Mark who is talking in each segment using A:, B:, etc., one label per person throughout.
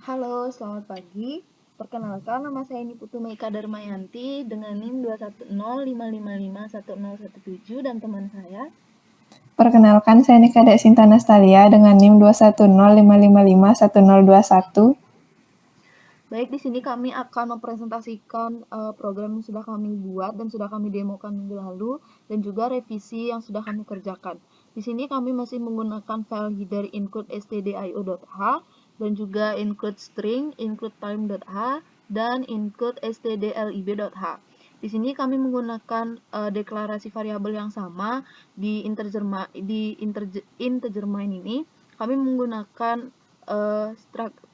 A: Halo, selamat pagi. Perkenalkan, nama saya Niputu Meika Darmayanti dengan NIM 21055511017 dan teman saya.
B: Perkenalkan, saya Nika Dek Sinta Nastalia dengan NIM 21055511021.
A: Baik, di sini kami akan mempresentasikan program yang sudah kami buat dan sudah kami demokan minggu lalu dan juga revisi yang sudah kami kerjakan. Di sini kami masih menggunakan file header include stdio.h dan juga include string, include time.h dan include stdlib.h. Di sini kami menggunakan deklarasi variabel yang sama di integer main ini. Kami menggunakan struct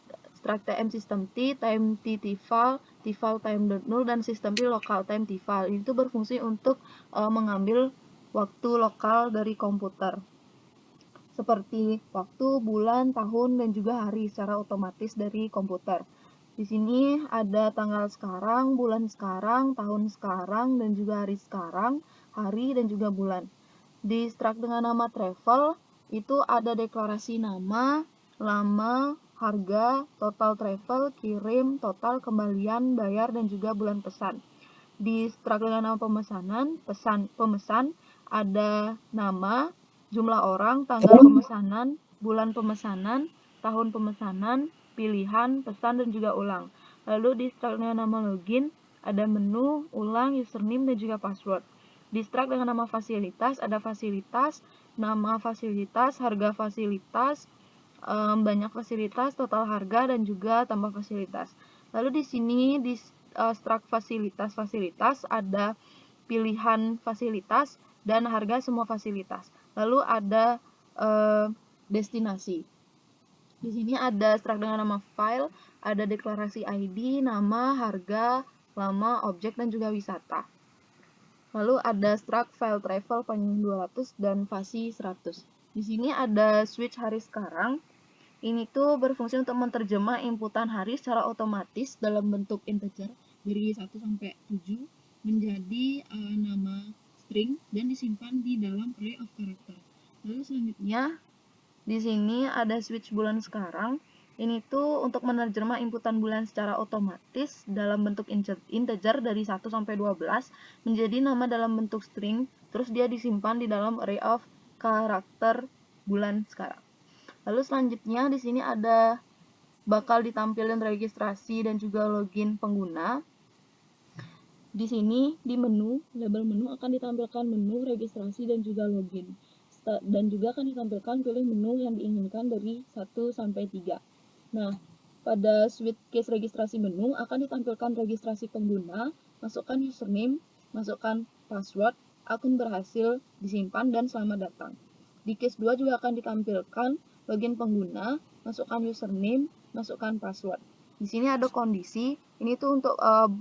A: tm system t, time t tval, tval time.null, dan sistem t local time tval. Itu berfungsi untuk mengambil waktu lokal dari komputer, seperti waktu, bulan, tahun, dan juga hari secara otomatis dari komputer. Di sini ada tanggal sekarang, bulan sekarang, tahun sekarang, dan juga hari sekarang, hari, dan juga bulan. Di struct dengan nama travel, itu ada deklarasi nama, lama, harga, total travel, kirim, total, kembalian, bayar, dan juga bulan pesan. Di struct dengan nama pemesanan, pemesan, ada nama, jumlah orang, tanggal pemesanan, bulan pemesanan, tahun pemesanan, pilihan, pesan, dan juga ulang. Lalu di struct dengan nama login, ada menu, ulang, username, dan juga password. Di struct dengan nama fasilitas, ada fasilitas, nama fasilitas, harga fasilitas, banyak fasilitas, total harga, dan juga tambah fasilitas. Lalu di sini di struct fasilitas ada pilihan fasilitas dan harga semua fasilitas. Lalu ada destinasi. Di sini ada struct dengan nama file, ada deklarasi ID, nama, harga, lama, objek, dan juga wisata. Lalu ada struct file travel panjang 200 dan fasi 100. Di sini ada switch hari sekarang. Ini tuh berfungsi untuk menerjemah inputan hari secara otomatis dalam bentuk integer dari 1 sampai 7 menjadi nama string dan disimpan di dalam array of character. Lalu selanjutnya di sini ada switch bulan sekarang. Ini tuh untuk menerjemah inputan bulan secara otomatis dalam bentuk integer dari 1 sampai 12 menjadi nama dalam bentuk string, terus dia disimpan di dalam array of karakter bulan sekarang. Lalu selanjutnya di sini ada bakal ditampilkan registrasi dan juga login pengguna. Di sini di menu, label menu akan ditampilkan menu, registrasi, dan juga login. Dan juga akan ditampilkan pilih menu yang diinginkan dari 1 sampai 3. Nah, pada switch case registrasi menu akan ditampilkan registrasi pengguna, masukkan username, masukkan password, akun berhasil disimpan, dan selamat datang. Di case 2 juga akan ditampilkan login pengguna, masukkan username, masukkan password. Di sini ada kondisi, ini tuh untuk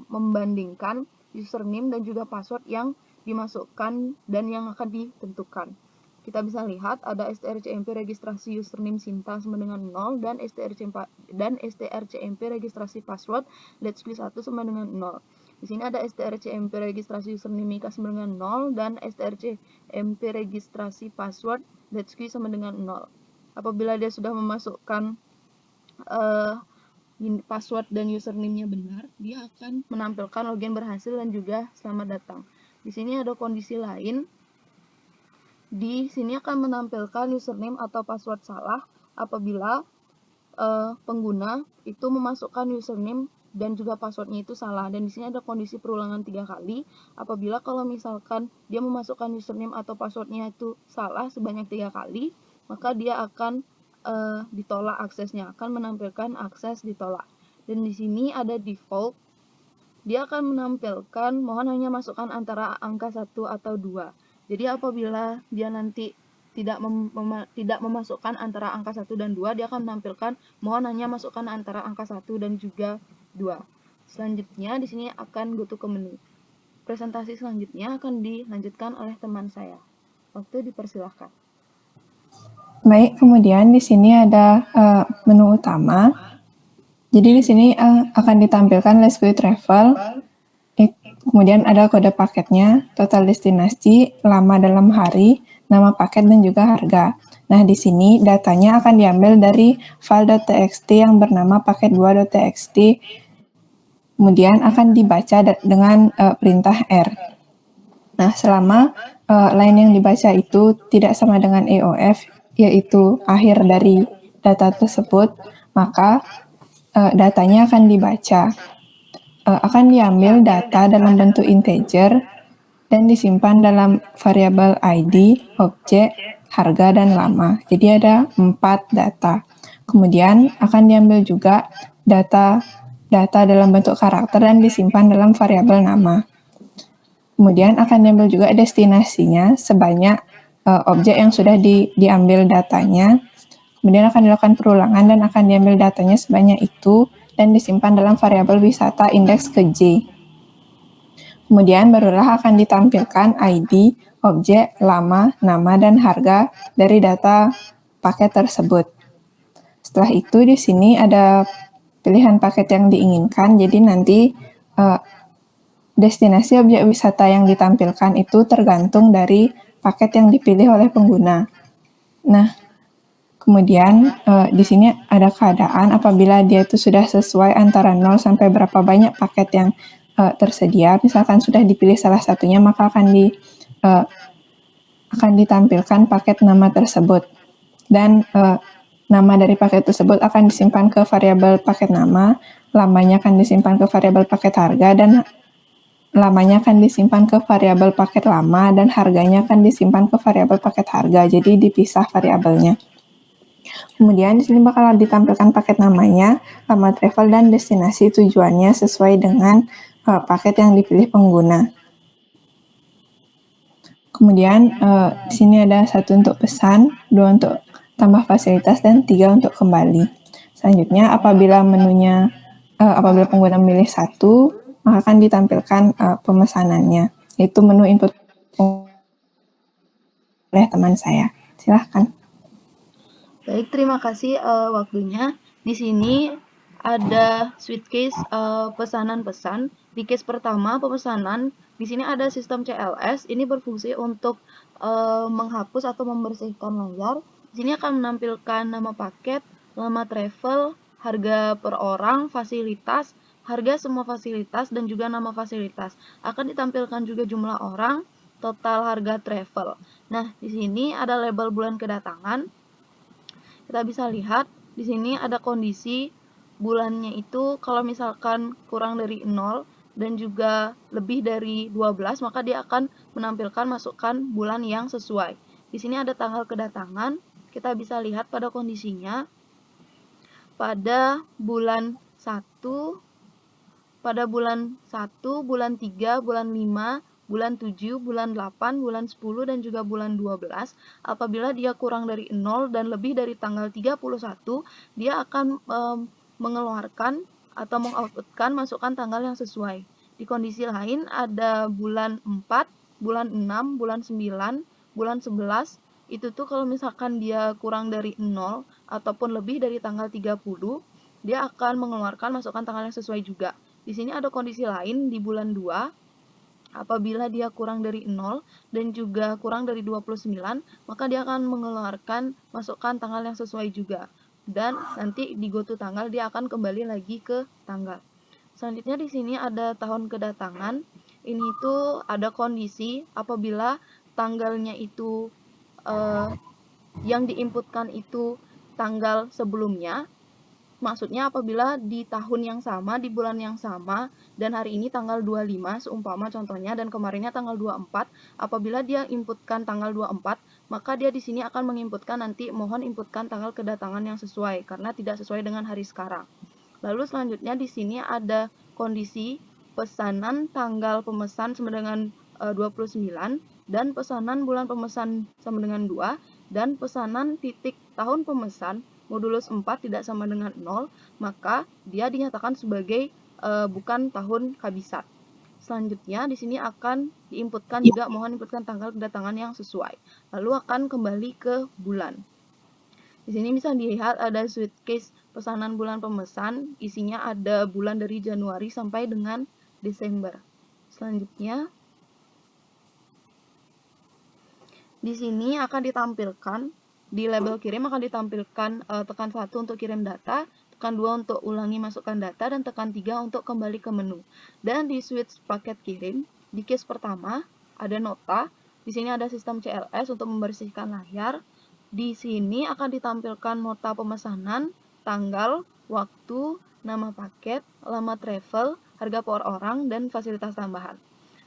A: membandingkan username dan juga password yang dimasukkan dan yang akan ditentukan. Kita bisa lihat ada strcmp registrasi username Sinta sama dengan 0 dan strcmp registrasi password let's play 1 sama dengan 0. Di sini ada strcmp registrasi username Mika sama dengan 0 dan strcmp registrasi password let's play sama dengan 0. Apabila dia sudah memasukkan password dan username-nya benar, dia akan menampilkan login berhasil dan juga selamat datang. Di sini ada kondisi lain. Di sini akan menampilkan username atau password salah apabila pengguna itu memasukkan username dan juga passwordnya itu salah. Dan di sini ada kondisi perulangan 3 kali. Apabila kalau misalkan dia memasukkan username atau passwordnya itu salah sebanyak 3 kali, maka dia akan ditolak aksesnya, akan menampilkan akses ditolak. Dan di sini ada default, dia akan menampilkan mohon hanya masukkan antara angka 1 atau 2. Jadi apabila dia nanti tidak memasukkan antara angka 1 dan 2, dia akan menampilkan mohon hanya masukkan antara angka 1 dan juga 2. Selanjutnya di sini akan go to ke menu. Presentasi selanjutnya akan dilanjutkan oleh teman saya. Waktu dipersilahkan.
B: Baik, kemudian di sini ada menu utama. Jadi di sini akan ditampilkan Let's Go Travel. Kemudian ada kode paketnya, total destinasi, lama dalam hari, nama paket, dan juga harga. Nah, di sini datanya akan diambil dari file.txt yang bernama paket2.txt, kemudian akan dibaca dengan perintah R. Nah, selama line yang dibaca itu tidak sama dengan EOF, yaitu akhir dari data tersebut, maka datanya akan dibaca. Akan diambil data dalam bentuk integer dan disimpan dalam variabel ID, objek, harga, dan lama. Jadi ada 4 data. Kemudian akan diambil juga data dalam bentuk karakter dan disimpan dalam variabel nama. Kemudian akan diambil juga destinasinya sebanyak objek yang sudah diambil datanya. Kemudian akan dilakukan perulangan dan akan diambil datanya sebanyak itu dan disimpan dalam variabel wisata indeks ke J. Kemudian barulah akan ditampilkan ID, objek, lama, nama, dan harga dari data paket tersebut. Setelah itu di sini ada pilihan paket yang diinginkan, jadi nanti destinasi objek wisata yang ditampilkan itu tergantung dari paket yang dipilih oleh pengguna. Nah, kemudian di sini ada keadaan apabila dia itu sudah sesuai antara 0 sampai berapa banyak paket yang tersedia, misalkan sudah dipilih salah satunya, maka akan ditampilkan paket nama tersebut. Dan nama dari paket tersebut akan disimpan ke variabel paket nama, lamanya akan disimpan ke variabel paket harga, dan lamanya akan disimpan ke variabel paket lama, dan harganya akan disimpan ke variabel paket harga. Jadi dipisah variabelnya. Kemudian di sini bakal ditampilkan paket namanya, lama travel, dan destinasi tujuannya sesuai dengan paket yang dipilih pengguna. Kemudian di sini ada 1 untuk pesan, 2 untuk tambah fasilitas, dan 3 untuk kembali. Selanjutnya apabila pengguna memilih 1, maka akan ditampilkan pemesanannya, yaitu menu input oleh teman saya. Silahkan.
A: Baik, terima kasih waktunya. Di sini ada switch case pesanan pesan. Di case pertama pemesanan, di sini ada sistem CLS. Ini berfungsi untuk menghapus atau membersihkan layar. Di sini akan menampilkan nama paket, lama travel, harga per orang, fasilitas, harga semua fasilitas, dan juga nama fasilitas. Akan ditampilkan juga jumlah orang, total harga travel. Nah, di sini ada label bulan kedatangan. Kita bisa lihat di sini ada kondisi bulannya itu kalau misalkan kurang dari 0 dan juga lebih dari 12, maka dia akan menampilkan masukkan bulan yang sesuai. Di sini ada tanggal kedatangan, kita bisa lihat pada kondisinya pada bulan 1, bulan 3, bulan 5, bulan 7, bulan 8, bulan 10, dan juga bulan 12. Apabila dia kurang dari 0 dan lebih dari tanggal 31, dia akan mengeluarkan atau mengoutputkan masukkan tanggal yang sesuai. Di kondisi lain ada bulan 4, bulan 6, bulan 9, bulan 11. Itu tuh kalau misalkan dia kurang dari 0 ataupun lebih dari tanggal 30, dia akan mengeluarkan masukkan tanggal yang sesuai juga. Di sini ada kondisi lain di bulan 2, apabila dia kurang dari 0 dan juga kurang dari 29, maka dia akan mengeluarkan masukkan tanggal yang sesuai juga. Dan nanti di GoTo tanggal dia akan kembali lagi ke tanggal. Selanjutnya di sini ada tahun kedatangan. Ini tuh ada kondisi apabila tanggalnya itu yang diinputkan itu tanggal sebelumnya. Maksudnya apabila di tahun yang sama, di bulan yang sama, dan hari ini tanggal 25, seumpama contohnya, dan kemarinnya tanggal 24, apabila dia inputkan tanggal 24, maka dia di sini akan menginputkan nanti mohon inputkan tanggal kedatangan yang sesuai, karena tidak sesuai dengan hari sekarang. Lalu selanjutnya di sini ada kondisi pesanan tanggal pemesan sama dengan 29, dan pesanan bulan pemesan sama dengan 2, dan pesanan titik tahun pemesan modulus 4 tidak sama dengan 0, maka dia dinyatakan sebagai bukan tahun kabisat. Selanjutnya di sini akan diinputkan juga mohon inputkan tanggal kedatangan yang sesuai. Lalu akan kembali ke bulan. Di sini bisa dilihat ada switch case pesanan bulan pemesan, isinya ada bulan dari Januari sampai dengan Desember. Selanjutnya di sini akan ditampilkan di label kirim akan ditampilkan tekan 1 untuk kirim data, tekan 2 untuk ulangi masukkan data, dan tekan 3 untuk kembali ke menu. Dan di switch paket kirim, di case pertama ada nota, di sini ada sistem CLS untuk membersihkan layar. Di sini akan ditampilkan nota pemesanan, tanggal, waktu, nama paket, alamat travel, harga per orang, dan fasilitas tambahan.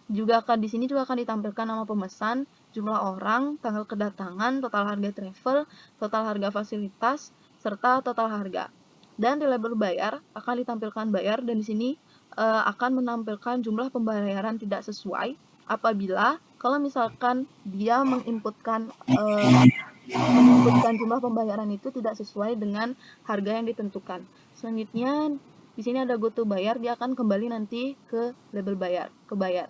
A: Di sini juga akan ditampilkan nama pemesan, jumlah orang, tanggal kedatangan, total harga travel, total harga fasilitas, serta total harga. Dan di label bayar akan ditampilkan bayar, dan di sini akan menampilkan jumlah pembayaran tidak sesuai apabila kalau misalkan dia menginputkan jumlah pembayaran itu tidak sesuai dengan harga yang ditentukan. Selanjutnya di sini ada go to bayar, dia akan kembali nanti ke label bayar, ke bayar.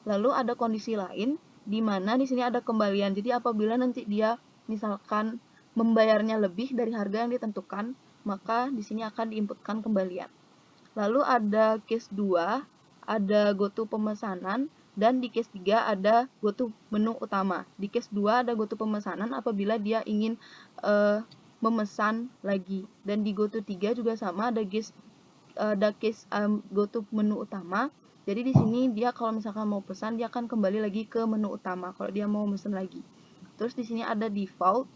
A: Lalu ada kondisi lain di mana di sini ada kembalian. Jadi apabila nanti dia misalkan membayarnya lebih dari harga yang ditentukan, maka di sini akan diinputkan kembalian. Lalu ada case 2, ada go to pemesanan, dan di case 3 ada go to menu utama. Di case 2 ada go to pemesanan apabila dia ingin memesan lagi. Dan di go to 3 juga sama, ada case go to menu utama. Jadi di sini dia kalau misalkan mau pesan, dia akan kembali lagi ke menu utama kalau dia mau pesan lagi. Terus di sini ada default,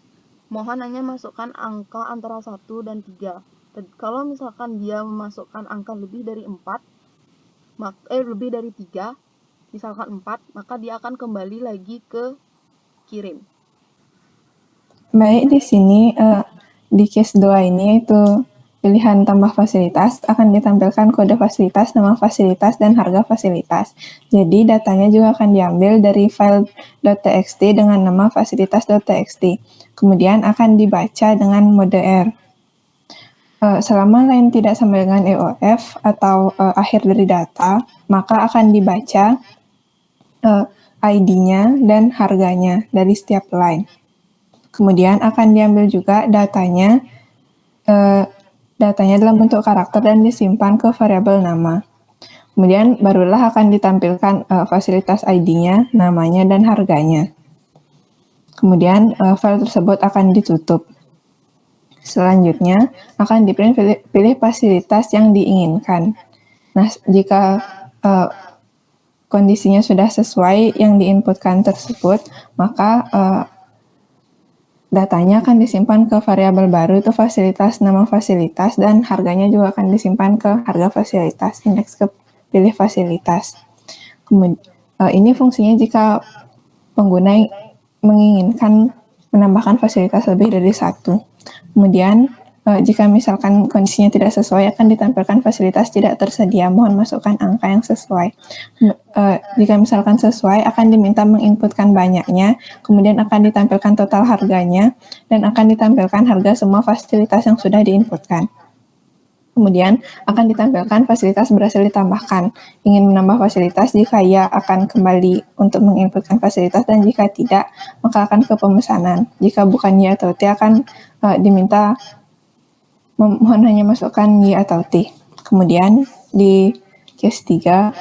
A: mohon hanya masukkan angka antara 1 dan 3. Kalau misalkan dia memasukkan angka lebih dari 4, lebih dari 3, misalkan 4, maka dia akan kembali lagi ke kirim.
B: Baik, di sini di case 2 ini itu pilihan tambah fasilitas akan ditampilkan kode fasilitas, nama fasilitas, dan harga fasilitas. Jadi datanya juga akan diambil dari file .txt dengan nama fasilitas.txt. Kemudian akan dibaca dengan mode R. Selama line tidak sama dengan EOF atau akhir dari data, maka akan dibaca ID-nya dan harganya dari setiap line. Kemudian akan diambil juga datanya dalam bentuk karakter dan disimpan ke variabel nama. Kemudian barulah akan ditampilkan fasilitas ID-nya, namanya, dan harganya. Kemudian file tersebut akan ditutup. Selanjutnya akan pilih fasilitas yang diinginkan. Nah, jika kondisinya sudah sesuai yang diinputkan tersebut, maka datanya akan disimpan ke variabel baru, itu fasilitas, nama fasilitas, dan harganya juga akan disimpan ke harga fasilitas, indeks ke pilih fasilitas. Kemudian, ini fungsinya jika pengguna menginginkan menambahkan fasilitas lebih dari satu. Kemudian, jika misalkan kondisinya tidak sesuai, akan ditampilkan fasilitas tidak tersedia, mohon masukkan angka yang sesuai. Jika misalkan sesuai, akan diminta menginputkan banyaknya, kemudian akan ditampilkan total harganya, dan akan ditampilkan harga semua fasilitas yang sudah diinputkan. Kemudian akan ditampilkan fasilitas berhasil ditambahkan. Ingin menambah fasilitas, jika ya akan kembali untuk menginputkan fasilitas, dan jika tidak, maka akan ke pemesanan. Jika bukan ya atau T, akan diminta mohon hanya masukkan Y atau T. Kemudian di case 3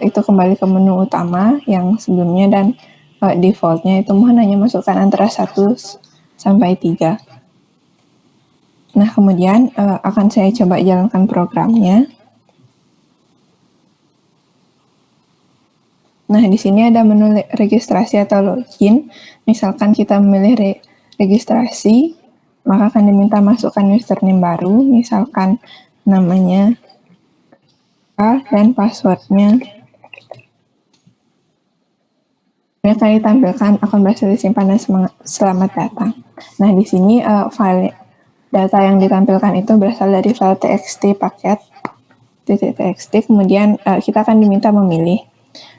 B: itu kembali ke menu utama yang sebelumnya, dan defaultnya itu mohon hanya masukkan antara 1 sampai 3. Nah, kemudian akan saya coba jalankan programnya. Nah, di sini ada menu registrasi atau login. Misalkan kita memilih registrasi, maka akan diminta masukkan username baru, misalkan namanya dan passwordnya. Ini akan ditampilkan akun berhasil disimpan dan selamat datang. Nah, di sini file data yang ditampilkan itu berasal dari file txt paket .txt, kemudian kita akan diminta memilih.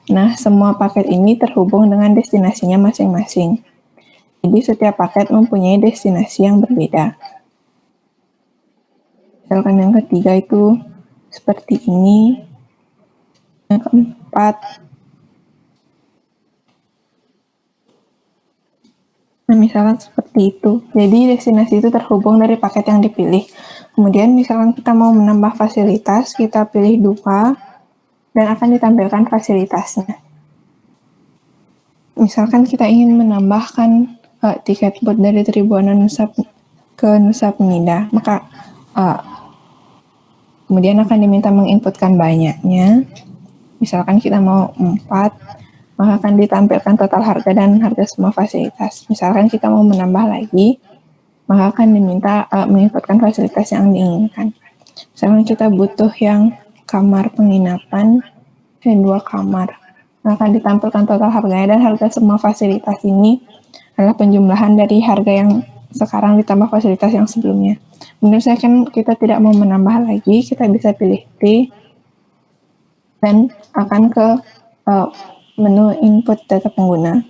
B: Nah, semua paket ini terhubung dengan destinasinya masing-masing. Jadi setiap paket mempunyai destinasi yang berbeda. Misalkan yang ketiga itu seperti ini, yang keempat. Nah, misalkan seperti itu. Jadi destinasi itu terhubung dari paket yang dipilih. Kemudian misalkan kita mau menambah fasilitas, kita pilih 2 dan akan ditampilkan fasilitasnya. Misalkan kita ingin menambahkan tiket bot dari Tribuana ke Nusa Penida, maka kemudian akan diminta menginputkan banyaknya. Misalkan kita mau 4, maka akan ditampilkan total harga dan harga semua fasilitas. Misalkan kita mau menambah lagi, maka akan diminta menginputkan fasilitas yang diinginkan. Misalkan kita butuh yang kamar penginapan, 2 kamar, maka akan ditampilkan total harganya, dan harga semua fasilitas ini adalah penjumlahan dari harga yang sekarang ditambah fasilitas yang sebelumnya. Menurut saya kan kita tidak mau menambah lagi, kita bisa pilih T dan akan ke menu input data pengguna.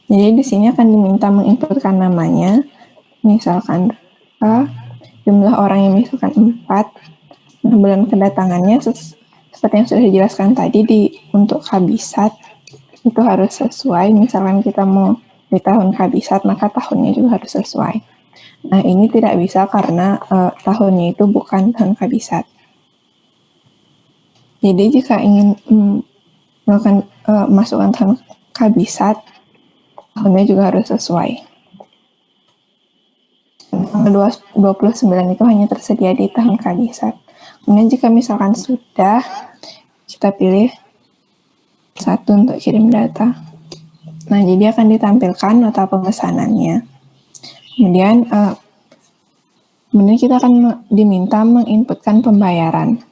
B: Jadi di sini akan diminta menginputkan namanya, misalkan jumlah orang yang misalkan 4, bulan kedatangannya seperti yang sudah dijelaskan tadi untuk Kabisat itu harus sesuai. Misalkan kita mau di tahun Kabisat, maka tahunnya juga harus sesuai. Nah, ini tidak bisa karena tahunnya itu bukan tahun Kabisat. Jadi jika ingin melakukan masukkan tahun Kabisat, tahunnya juga harus sesuai. Tanggal 29 itu hanya tersedia di tahun Kabisat. Kemudian jika misalkan sudah, kita pilih 1 untuk kirim data. Nah, jadi akan ditampilkan nota pemesanannya. Kemudian kita akan diminta menginputkan pembayaran.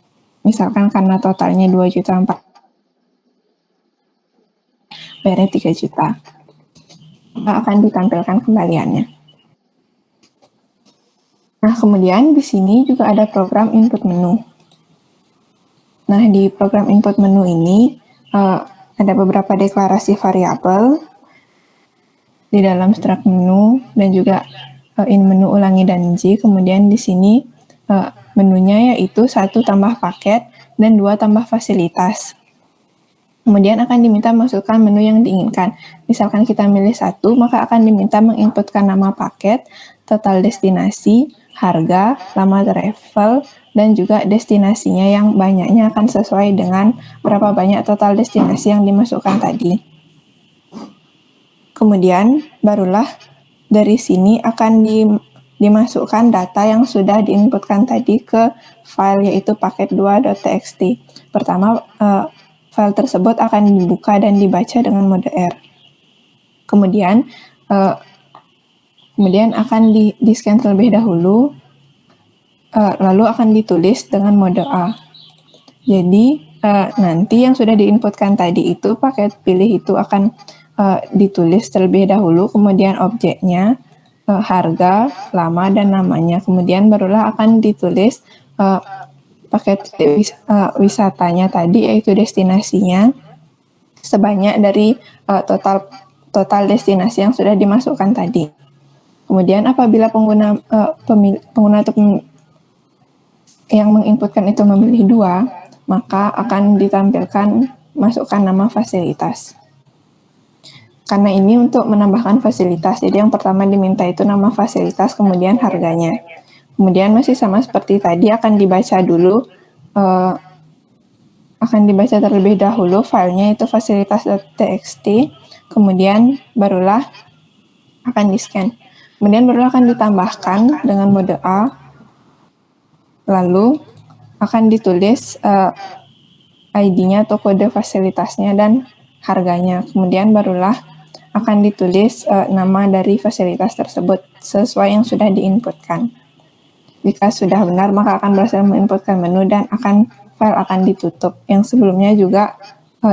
B: Misalkan karena totalnya 2.400.000, bayarnya 3 juta. Maka akan ditampilkan kembaliannya. Nah, kemudian di sini juga ada program input menu. Nah, di program input menu ini ada beberapa deklarasi variabel di dalam struct menu dan juga in menu ulangi dan J. Kemudian di sini menunya yaitu 1 tambah paket dan 2 tambah fasilitas. Kemudian akan diminta masukkan menu yang diinginkan. Misalkan kita milih 1, maka akan diminta menginputkan nama paket, total destinasi, harga, lama travel, dan juga destinasinya yang banyaknya akan sesuai dengan berapa banyak total destinasi yang dimasukkan tadi. Kemudian barulah dari sini akan dimasukkan data yang sudah diinputkan tadi ke file, yaitu paket2.txt. Pertama, file tersebut akan dibuka dan dibaca dengan mode R. Kemudian akan di-scan terlebih dahulu, lalu akan ditulis dengan mode A. Jadi nanti yang sudah diinputkan tadi itu paket pilih itu akan ditulis terlebih dahulu, kemudian objeknya, harga, lama, dan namanya. Kemudian barulah akan ditulis paket wisatanya tadi, yaitu destinasinya, sebanyak dari total destinasi yang sudah dimasukkan tadi. Kemudian apabila pengguna yang menginputkan itu memilih 2, maka akan ditampilkan masukkan nama fasilitas. Karena ini untuk menambahkan fasilitas, jadi yang pertama diminta itu nama fasilitas, kemudian harganya. Kemudian masih sama seperti tadi, akan dibaca dulu, akan dibaca terlebih dahulu filenya itu fasilitas.txt, kemudian barulah akan di-scan. Kemudian barulah akan ditambahkan dengan mode A, lalu akan ditulis ID-nya atau kode fasilitasnya dan harganya. Kemudian barulah akan ditulis nama dari fasilitas tersebut sesuai yang sudah diinputkan. Jika sudah benar, maka akan berhasil menginputkan menu dan file akan ditutup. Yang sebelumnya juga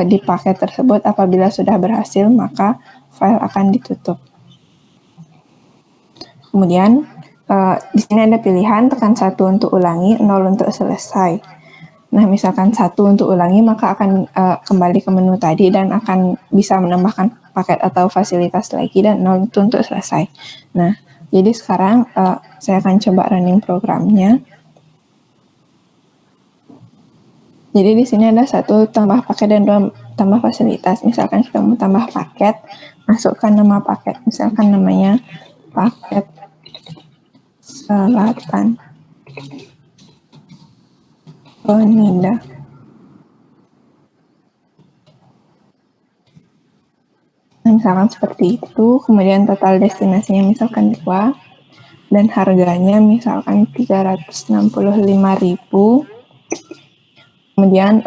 B: di paket tersebut, apabila sudah berhasil, maka file akan ditutup. Kemudian di sini ada pilihan, tekan 1 untuk ulangi, 0 untuk selesai. Nah, misalkan 1 untuk ulangi, maka akan kembali ke menu tadi dan akan bisa menambahkan paket atau fasilitas lagi, dan 0 itu untuk selesai. Nah, jadi sekarang saya akan coba running programnya. Jadi di sini ada 1 tambah paket dan 2 tambah fasilitas. Misalkan kita mau tambah paket, masukkan nama paket. Misalkan namanya paket Selatan Penida. Nah, misalkan seperti itu, kemudian total destinasinya misalkan 2, dan harganya misalkan 365.000. Kemudian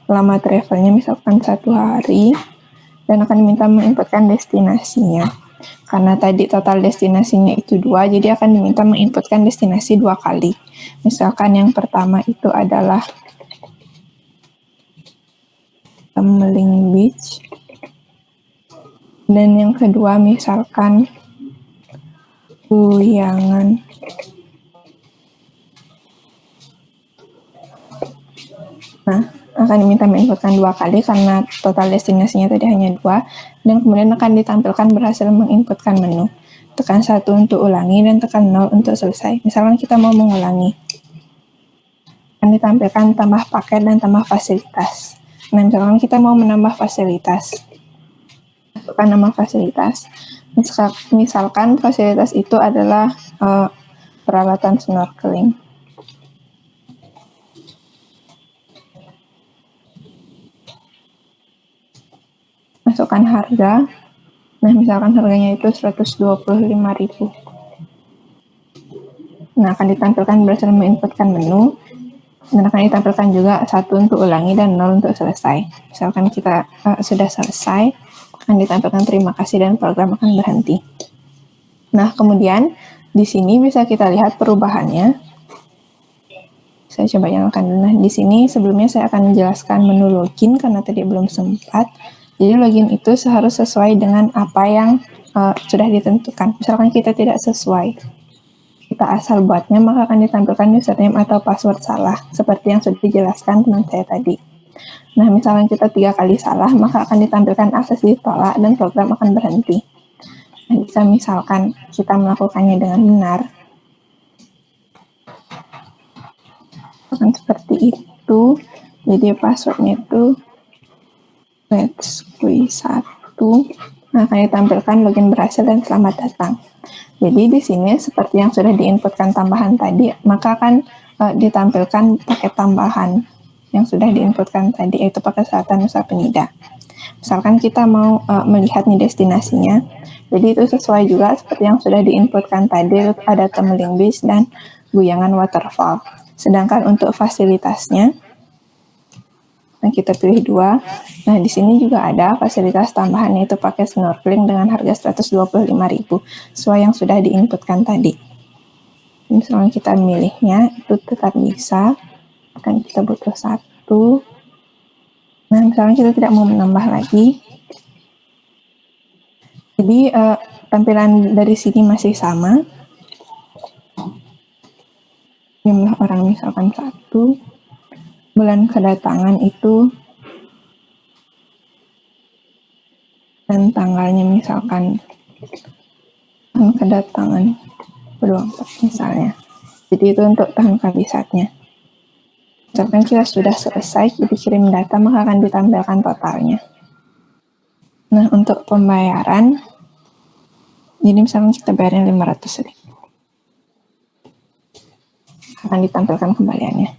B: lama travelnya misalkan 1 hari, dan akan diminta menginputkan destinasinya. Karena tadi total destinasinya itu 2, jadi akan diminta menginputkan destinasi 2 kali. Misalkan yang pertama itu adalah Temmeling Beach, dan yang kedua misalkan Guyangan. Nah, akan diminta menginputkan 2 kali karena total destinasinya tadi hanya 2, dan kemudian akan ditampilkan berhasil menginputkan menu. Tekan 1 untuk ulangi dan tekan 0 untuk selesai. Misalkan kita mau mengulangi, akan ditampilkan tambah paket dan tambah fasilitas. Nah, misalkan kita mau menambah fasilitas, masukkan nama fasilitas. Misalkan fasilitas itu adalah peralatan snorkeling. Masukkan harga. Nah, misalkan harganya itu 125.000. Nah, akan ditampilkan berhasil menginputkan menu, dan akan ditampilkan juga 1 untuk ulangi dan 0 untuk selesai. Misalkan kita sudah selesai, akan ditampilkan terima kasih dan program akan berhenti. Nah, kemudian di sini bisa kita lihat perubahannya. Saya coba nyalakan dulu. Nah, di sini sebelumnya saya akan menjelaskan menu login karena tadi belum sempat. Jadi login itu harus sesuai dengan apa yang sudah ditentukan. Misalkan kita tidak sesuai, kita asal buatnya, maka akan ditampilkan username atau password salah, seperti yang sudah dijelaskan teman saya tadi. Nah, misalkan kita 3 kali salah, maka akan ditampilkan akses ditolak dan program akan berhenti. Nah, bisa misalkan kita melakukannya dengan benar, akan seperti itu. Jadi passwordnya itu let's quiz 1. Nah, akan ditampilkan login berhasil dan selamat datang. Jadi di sini seperti yang sudah diinputkan tambahan tadi, maka akan ditampilkan paket tambahan yang sudah diinputkan tadi, yaitu paket Selatan Nusa Penida. Misalkan kita mau melihat nih destinasinya, jadi itu sesuai juga seperti yang sudah diinputkan tadi, ada Temmeling Beach dan Guyangan Waterfall. Sedangkan untuk fasilitasnya, nah kita pilih 2. Nah, di sini juga ada fasilitas tambahan, yaitu paket snorkeling dengan harga 125.000, sesuai yang sudah diinputkan tadi. Misalnya kita milihnya, itu tetap bisa, akan kita butuh 1. Nah, misalnya kita tidak mau menambah lagi, jadi tampilan dari sini masih sama. Jumlah orang misalkan 1, bulan kedatangan itu, dan tanggalnya misalkan tahun kedatangan 24 misalnya. Jadi itu untuk tahun kabisatnya. Misalkan kita sudah selesai, jadi kirim data, maka akan ditampilkan totalnya. Nah, untuk pembayaran, jadi misalkan kita bayarnya 500.000, akan ditampilkan kembaliannya.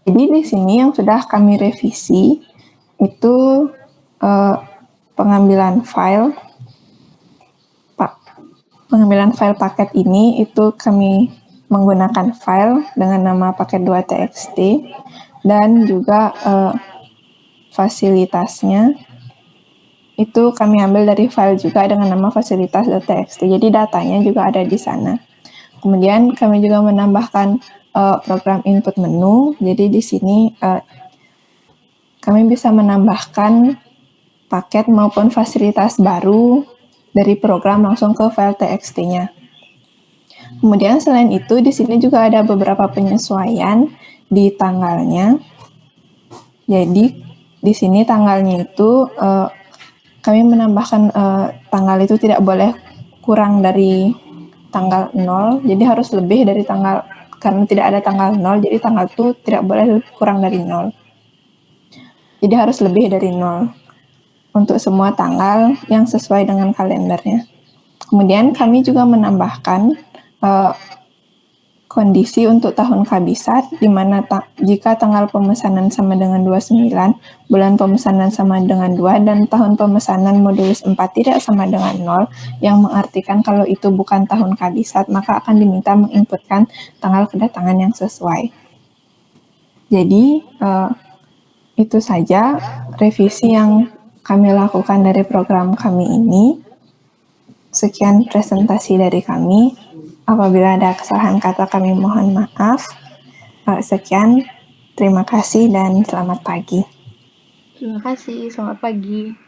B: Jadi di sini yang sudah kami revisi itu pengambilan file paket ini, itu kami menggunakan file dengan nama paket 2.txt, dan juga fasilitasnya itu kami ambil dari file juga dengan nama fasilitas.txt. Jadi datanya juga ada di sana. Kemudian kami juga menambahkan program input menu. Jadi di sini kami bisa menambahkan paket maupun fasilitas baru dari program langsung ke file txt-nya. Kemudian selain itu, di sini juga ada beberapa penyesuaian di tanggalnya. Jadi di sini tanggalnya itu kami menambahkan tanggal itu tidak boleh kurang dari tanggal 0, jadi harus lebih dari tanggal, karena tidak ada tanggal 0, jadi tanggal itu tidak boleh kurang dari 0. Jadi harus lebih dari 0 untuk semua tanggal yang sesuai dengan kalendernya. Kemudian kami juga menambahkan kondisi untuk tahun kabisat, di mana jika tanggal pemesanan sama dengan 29, bulan pemesanan sama dengan 2, dan tahun pemesanan modulus 4 tidak sama dengan 0, yang mengartikan kalau itu bukan tahun kabisat, maka akan diminta menginputkan tanggal kedatangan yang sesuai. Jadi, itu saja revisi yang kami lakukan dari program kami ini. Sekian presentasi dari kami. Apabila ada kesalahan kata kami mohon maaf. Sekian, terima kasih dan selamat pagi.
A: Terima kasih, selamat pagi.